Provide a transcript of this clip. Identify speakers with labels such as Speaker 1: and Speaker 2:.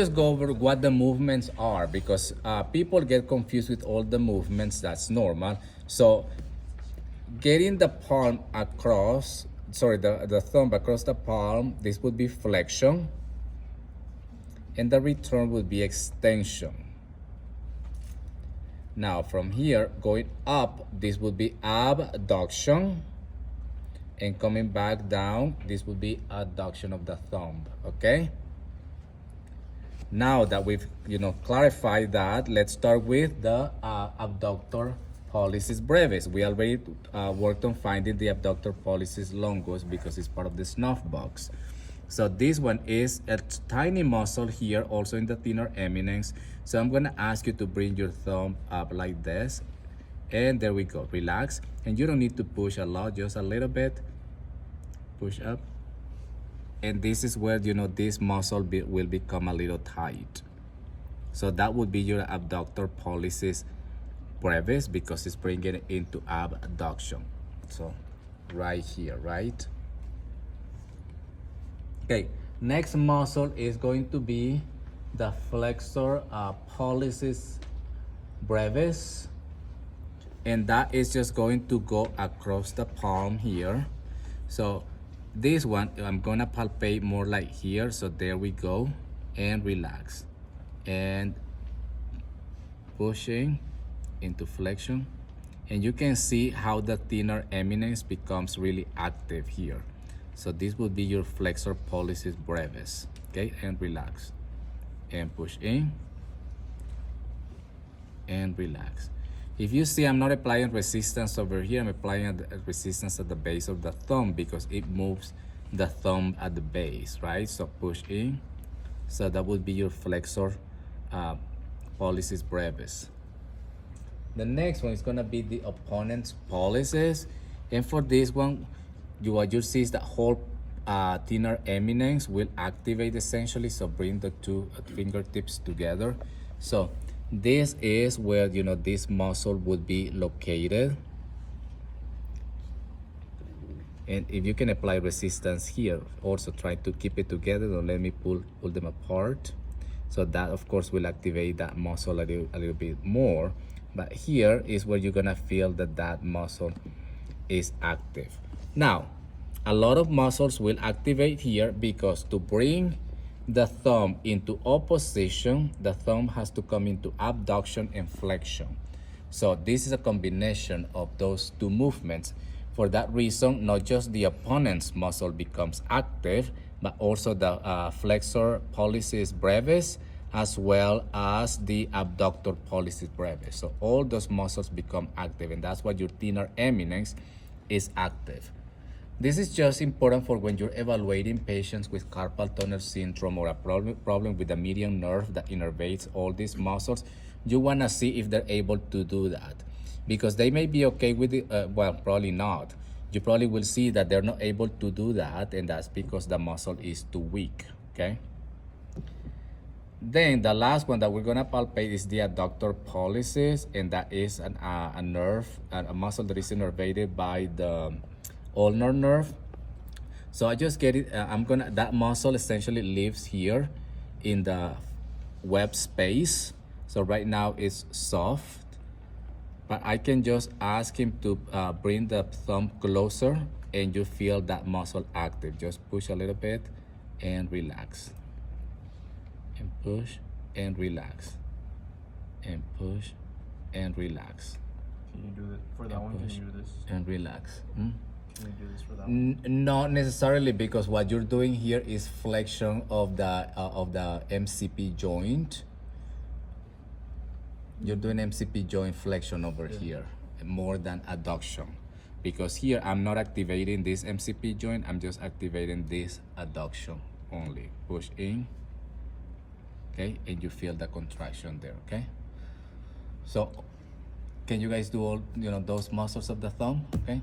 Speaker 1: Just go over what the movements are, because people get confused with all the movements. That's normal. So getting the palm across, sorry, the thumb across the palm, this would be flexion, and the return would be extension. Now from here going up, this would be abduction, and coming back down, this would be adduction of the thumb. Okay, now that we've clarified that, let's start with the abductor pollicis brevis. We already worked on finding the abductor pollicis longus because it's part of the snuff box. So this one is a tiny muscle here, also in the thenar eminence. So I'm gonna ask you to bring your thumb up like this, and there we go. Relax, and you don't need to push a lot, just a little bit. Push up, and this is where this muscle will become a little tight. So that would be your abductor pollicis brevis, because it's bringing it into abduction. So right here, right? Okay, next muscle is going to be the flexor pollicis brevis, and that is just going to go across the palm here. So this one, I'm gonna palpate more like here. So there we go, and relax, and pushing into flexion, and you can see how the thenar eminence becomes really active here. So this would be your flexor pollicis brevis. Okay, and relax, and push in, and relax. If you see, I'm not applying resistance over here, I'm applying resistance at the base of the thumb, because it moves the thumb at the base, right? So push in. So that would be your flexor pollicis brevis. The next one is gonna be the opponent's pollicis, and for this one, what you see is the whole thenar eminence will activate essentially. So bring the two fingertips together. So this is where this muscle would be located, and if you can apply resistance here, also try to keep it together. Don't let me pull them apart. So that of course will activate that muscle a little bit more. But here is where you're gonna feel that muscle is active. Now, a lot of muscles will activate here, because to bring the thumb into opposition, the thumb has to come into abduction and flexion. So this is a combination of those two movements. For that reason, not just the opponent's muscle becomes active, but also the flexor pollicis brevis, as well as the abductor pollicis brevis. So all those muscles become active, and that's why your thenar eminence is active. This is just important for when you're evaluating patients with carpal tunnel syndrome, or a problem with the median nerve that innervates all these muscles. You want to see if they're able to do that, because they may be okay with it. Well, probably not. You probably will see that they're not able to do that, and that's because the muscle is too weak. Okay. Then the last one that we're gonna palpate is the adductor pollicis, and that is a nerve, a muscle that is innervated by the ulnar nerve. So I just get it. That muscle essentially lives here in the web space. So right now it's soft, but I can just ask him to bring the thumb closer, and you feel that muscle active. Just push a little bit and relax, and push and relax, and push and relax.
Speaker 2: Can you do it for that one? Can you do this?
Speaker 1: And relax.
Speaker 2: Can you do this for that one?
Speaker 1: Not necessarily, because what you're doing here is flexion of the MCP joint. You're doing MCP joint flexion over here more than adduction, because here I'm not activating this MCP joint, I'm just activating this adduction only. Push in, okay, and you feel the contraction there. Okay, so can you guys do all those muscles of the thumb? Okay.